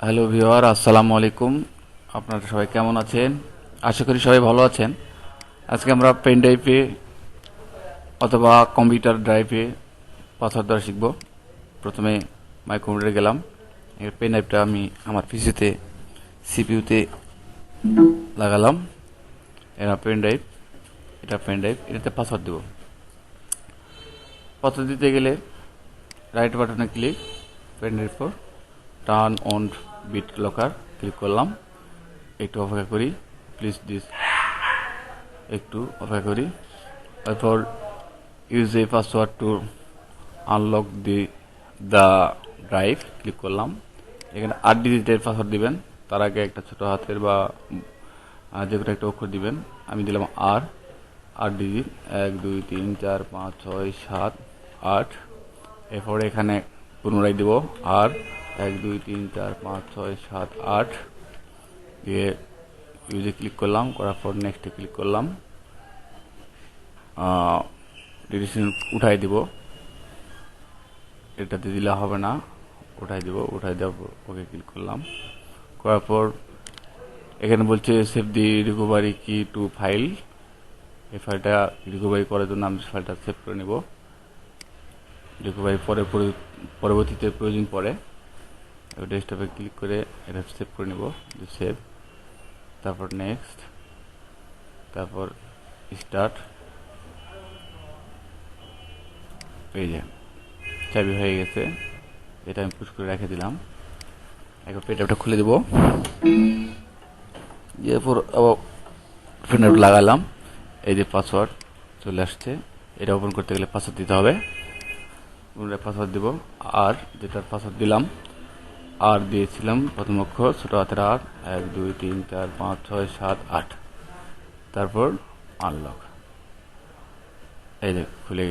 Hello viewer, আসসালামু আলাইকুম। আপনারা সবাই কেমন আছেন? আশা করি সবাই ভালো আছেন। আজকে আমরা পেন ড্রাইভে অথবা কম্পিউটার ড্রাইভে পাসওয়ার্ড দেওয়া শিখব। প্রথমে মাই কম্পিউটারে গেলাম। এর পেন ড্রাইভটা আমি আমার পিসিতে সিপিইউতে লাগালাম। এটা পেন ড্রাইভ, এটাতে পাসওয়ার্ড দেব। পাসওয়ার্ড দিতে গেলে রাইট বাটনে click, pen drive for turn on BitLocker click করলাম। একটু অপেক্ষা করি, প্লিজ দিস, একটু অপেক্ষা করি। তারপর use a password two unlock the drive click করলাম। এখানে 8 ডিজিটের পাসওয়ার্ড দিবেন। তার আগে একটা ছোট হাতের বা যে কোনো একটা অক্ষর দিবেন। আমি দিলাম 8 ডিজিট, 1 2 3 4 5 6 7 8। এরপরে এখানে পুনরায় দিব 1 2 3 4 5 6 7 8 দিয়ে ইউজে ক্লিক করলাম। করার পর নেক্সটে ক্লিক করলাম। ডিরেকশন উঠাই দিব, এটাতে দিলে হবে না, উঠাই দেওয়ার পর ওকে ক্লিক করলাম। করার পর এখানে বলছে সেভ দি রিকভারি কি টু ফাইল। এই ফাইলটা রিকভারি করার জন্য আমি ফাইলটা সেভ করে নেব। রিকভারি পরবর্তীতে প্রয়োজন পড়ে ডেস্কটপে ক্লিক করে এটা সেভ করে নেব। সেভ, তারপর নেক্সট, তারপর স্টার্ট। এই যে চাবি হয়ে গেছে, এটা আমি পুশ করে রেখে দিলাম। এখন পেনড্রাইভটা খুলে দেব। এরপর আবার পেনড্রাইভ লাগালাম। এই যে পাসওয়ার্ড চলে আসছে। এটা ওপেন করতে গেলে পাসওয়ার্ড দিতে হবে। পাসওয়ার্ড দিব, আর যেটার পাসওয়ার্ড দিলাম, আর দিয়েছিলাম প্রথম অক্ষর ছোট হাতের আর, 1 2 3 4 5 6 7 8। তারপর আনলক। এই যে খুলে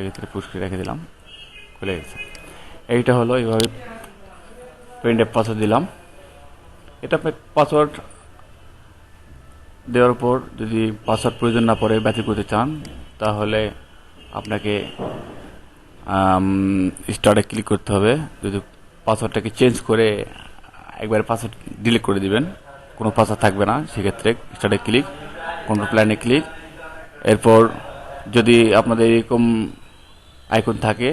গেছে, পুশ করে রেখে দিলাম, খুলে গেছে। এইটা হলো এইভাবে পেনড্রাইভ পাসওয়ার্ড দিলাম। এটা পাসওয়ার্ড দেওয়ার পর যদি পাসওয়ার্ড প্রয়োজন না পড়ে বাতিল করতে চান, তাহলে আপনাকে স্টার্টে ক্লিক করতে হবে। যদি পাসওয়ার্ডটাকে চেঞ্জ করে একবার পাসওয়ার্ড ডিলিট করে দিবেন, কোনো পাসওয়ার্ড থাকবে না, সেক্ষেত্রে স্টার্টে ক্লিক, কন্ট্রোল প্ল্যানে ক্লিক। এরপর যদি আপনাদের এরকম আইকন থাকে,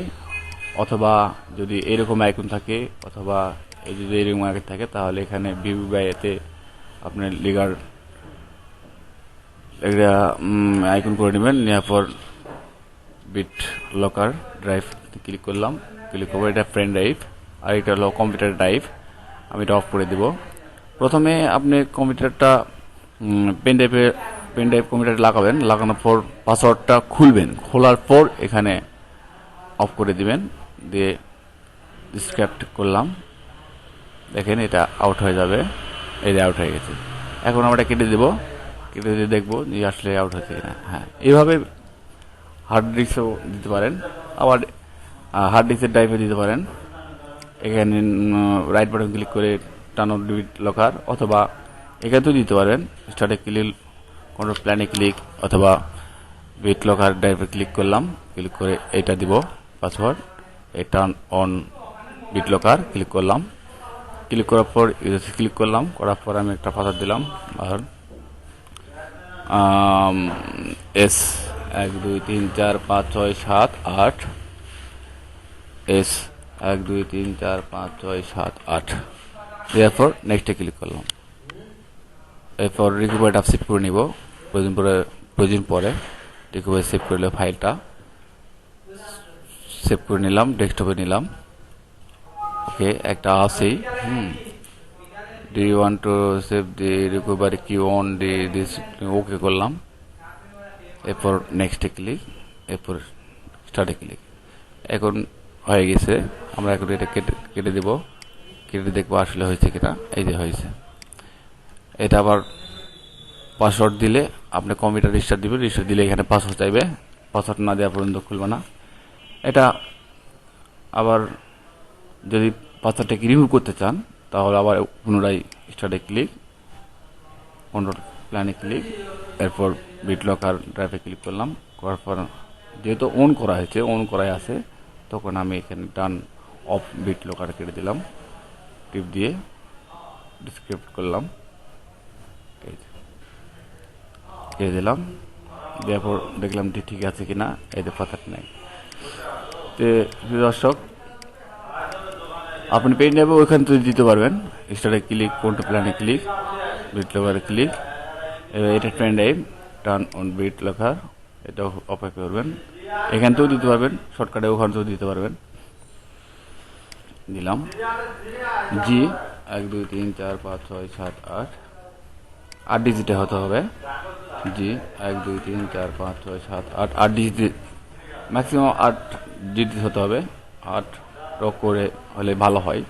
অথবা যদি এরকম আইকন থাকে, অথবা এই যদি এরকম আইকন থাকে, তাহলে এখানে ভিউ বাই এতে আপনার লিগার একটা আইকন করে নেবেন। নেওয়ার পর বিট লকার ড্রাইভ ক্লিক করলাম। ক্লিক করবো, এটা পেন ড্রাইভ আর এটা হলো কম্পিউটার ড্রাইভ। আমি এটা অফ করে দিব। প্রথমে আপনি কম্পিউটারটা পেন ড্রাইভ কম্পিউটারে লাগাবেন। লাগানোর পর পাসওয়ার্ডটা খুলবেন। খোলার পর এখানে অফ করে দিবেন, দিয়ে স্ক্যাপ্ট করলাম। দেখেন এটা আউট হয়ে যাবে। এই যে আউট হয়ে গেছে। এখন আমরা কেটে দেবো, কেটে দিয়ে দেখবো যে আসলে আউট হচ্ছে কিনা। হ্যাঁ, এইভাবে হার্ড ডিস্কও দিতে পারেন, আবার হার্ড ডিস্কের ড্রাইভে দিতে পারেন। এখানে রাইট বাটন ক্লিক করে টানো বিট লকার, অথবা এখানেও দিতে পারেন। স্টার্টে ক্লিক, কন্ট্রোল প্ল্যানে ক্লিক, অথবা বিট লকার ড্রাইভে ক্লিক করলাম। ক্লিক করে এইটা দিব পাসওয়ার্ড। এই turn on BitLocker click করলাম। ক্লিক করার পর ক্লিক করলাম। করার পর আমি একটা পাসওয়ার্ড দিলাম, এস 1 2 3 4 5 6 7 8, এস 1 2 3 4 5 6 7 8। এরপর নেক্সটে ক্লিক করলাম। এরপর রিকভারিটা সেভ করে নিব। প্রয়োজন পরে রিকভারি সেভ করলে ফাইলটা সেভ করে নিলাম, ডেস্কটপে নিলাম। ওকে, একটা আছেই। Do you want to save the recovery key on this, okay করলাম। এরপর নেক্সটে ক্লিক, এরপর স্টার্টে ক্লিক। এখন হয়ে গেছে। আমরা এখন এটা কেটে দেব, কেটে দেখবো আসলে হয়েছে কিনা। এই যে হয়েছে। এটা আবার পাসওয়ার্ড দিলে আপনি কম্পিউটার রেজিস্টার দিবেন। রেজিস্টার দিলে এখানে পাসওয়ার্ড চাইবে, পাসওয়ার্ড না দেওয়া পর্যন্ত খুলবে না। এটা আবার যদি পাসওয়ার্ডটাকে রিমুভ করতে চান, তাহলে আবার পুনরায় স্টার্টে ক্লিক, কন্ট্রোল প্ল্যানে ক্লিক, এরপর বিট লকার ড্রাইভে ক্লিক করলাম। করার পর যেহেতু অন করা হয়েছে, অন করাই আছে, তখন আমি এখানে টার্ন অফ বিট লকার কেটে দিলাম, টিপ দিয়ে ডিসক্রিপ্ট করলাম, কেটে দিলাম, দেওয়ার পর দেখলাম ঠিক আছে কিনা, এতে পাতাট নাই। তো দর্শক, আপনি পেন ড্রাইভে ওইখান থেকে দিতে পারবেন, স্টারে ক্লিক, কোনটা প্ল্যানে ক্লিক, বিট লকারে ক্লিক, এটা pen drive turn on BitLocker, এটা অপেক্ষা করবেন। এখান থেকেও দিতে পারবেন, শর্টকাটে ওখান থেকেও দিতে পারবেন। দিলাম জি 1 2 3 4 5 6 7 8 8 ডিজিটে হতে হবে। জি 1 2 3 4 5 6 7 8 8 ডিজিট, ম্যাক্সিমাম 8 ডিজিট হতে হবে। 8 রক করে হলে ভালো হয়।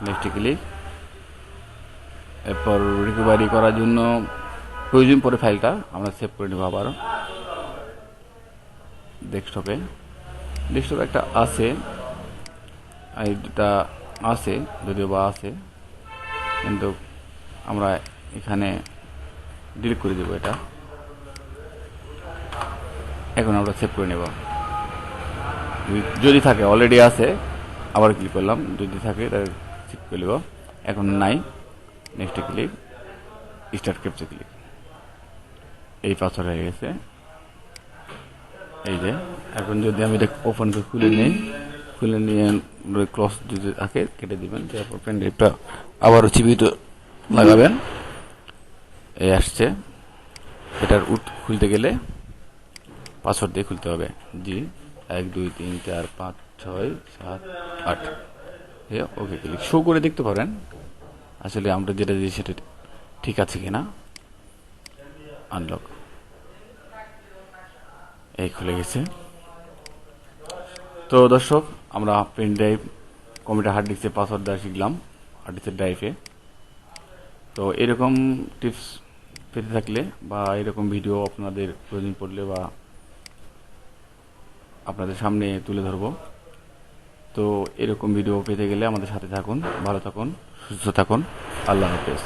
Next click. এরপর রিকভারি করার জন্য প্রয়োজন পরে ফাইলটা আমরা সেভ করে নেব আবার ডেস্কটপে। ডেস্কটপে একটা আছে, এই দুটা আছে, যদিও বা আছে, কিন্তু আমরা এখানে ডিলিট করে দেবো এটা। এখন আমরা সেভ করে নেব। যদি থাকে, অলরেডি আছে, আবার ক্লিক করলাম, যদি থাকে তাহলে সেভ করে নেব। এখন নাই, next click, start capture click. এই পাসওয়ার্ড হয়ে গেছে। এই যে এখন যদি আমি এটা ওপেন করে খুলে নিয়ে ক্লস যদি থাকে কেটে দিবেন, তারপর পেন ড্রাইভটা আবারও চিবিতে লাগাবেন। এই আসছে, এটার খুলতে গেলে পাসওয়ার্ড দিয়ে খুলতে হবে। জি 1 2 3 4 5 6 7 8। Okay click. শো করে দেখতে পারেন আসলে আমরা যেটা দিই সেটা ঠিক আছে কিনা। আনলক, এই খুলে গেছে। তো দর্শক, আমরা পেন ড্রাইভ, কম্পিউটার হার্ড ডিস্কের পাসওয়ার্ড দেওয়া শিখলাম হার্ড ডিস্কের ড্রাইভে। তো এরকম টিপস পেতে থাকলে বা এরকম ভিডিও আপনাদের প্রয়োজন পড়লে বা আপনাদের সামনে তুলে ধরবো। তো এরকম ভিডিও পেতে গেলে আমাদের সাথে থাকুন। ভালো থাকুন, সুস্থ থাকুন। আল্লাহ হাফেজ।